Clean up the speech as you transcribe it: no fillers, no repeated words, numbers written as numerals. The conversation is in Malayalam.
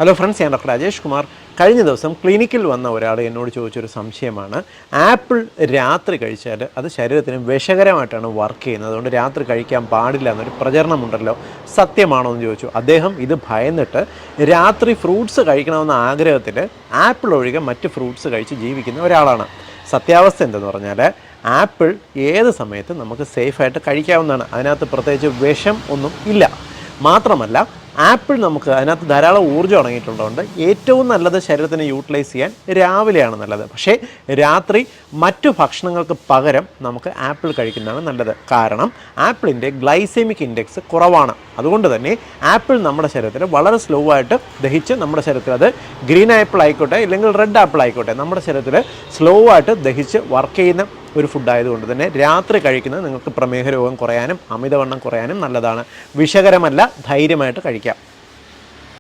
ഹലോ ഫ്രണ്ട്സ്, ഞാൻ ഡോക്ടർ രാജേഷ് കുമാർ. കഴിഞ്ഞ ദിവസം ക്ലിനിക്കിൽ വന്ന ഒരാൾ എന്നോട് ചോദിച്ചൊരു സംശയമാണ്. ആപ്പിൾ രാത്രി കഴിച്ചാൽ അത് ശരീരത്തിന് വിഷകരമായിട്ടാണ് വർക്ക് ചെയ്യുന്നത്, അതുകൊണ്ട് രാത്രി കഴിക്കാൻ പാടില്ല എന്നൊരു പ്രചരണമുണ്ടല്ലോ, സത്യമാണോ എന്ന് ചോദിച്ചു. അദ്ദേഹം ഇത് ഭയന്നിട്ട് രാത്രി ഫ്രൂട്ട്സ് കഴിക്കണമെന്ന ആഗ്രഹത്തിൽ ആപ്പിൾ ഒഴികെ മറ്റ് ഫ്രൂട്ട്സ് കഴിച്ച് ജീവിക്കുന്ന ഒരാളാണ്. സത്യാവസ്ഥ എന്തെന്ന് പറഞ്ഞാൽ ആപ്പിൾ ഏത് സമയത്തും നമുക്ക് സേഫായിട്ട് കഴിക്കാവുന്നതാണ്. അതിനകത്ത് പ്രത്യേകിച്ച് വിഷം ഒന്നും ഇല്ല. മാത്രമല്ല ആപ്പിൾ നമുക്ക് അതിനകത്ത് ധാരാളം ഊർജ്ജം അടങ്ങിയിട്ടുള്ളതുകൊണ്ട് ഏറ്റവും നല്ലത് ശരീരത്തിന് യൂട്ടിലൈസ് ചെയ്യാൻ രാവിലെയാണ് നല്ലത്. പക്ഷേ രാത്രി മറ്റു ഭക്ഷണങ്ങൾക്ക് പകരം നമുക്ക് ആപ്പിൾ കഴിക്കുന്നതാണ് നല്ലത്. കാരണം ആപ്പിളിൻ്റെ ഗ്ലൈസെമിക് ഇൻഡെക്സ് കുറവാണ്. അതുകൊണ്ട് തന്നെ ആപ്പിൾ നമ്മുടെ ശരീരത്തിൽ വളരെ സ്ലോ ആയിട്ട് ദഹിച്ച് നമ്മുടെ ശരീരത്തിൽ, അത് ഗ്രീൻ ആപ്പിൾ ആയിക്കോട്ടെ ഇല്ലെങ്കിൽ റെഡ് ആപ്പിൾ ആയിക്കോട്ടെ, നമ്മുടെ ശരീരത്തിൽ സ്ലോ ആയിട്ട് ദഹിച്ച് വർക്ക് ചെയ്യുന്ന ഒരു ഫുഡായതുകൊണ്ട് തന്നെ രാത്രി കഴിക്കുന്നത് നിങ്ങൾക്ക് പ്രമേഹ രോഗം കുറയാനും അമിതവണ്ണം കുറയാനും നല്ലതാണ്. വിഷകരമല്ല, ധൈര്യമായിട്ട് കഴിക്കാം.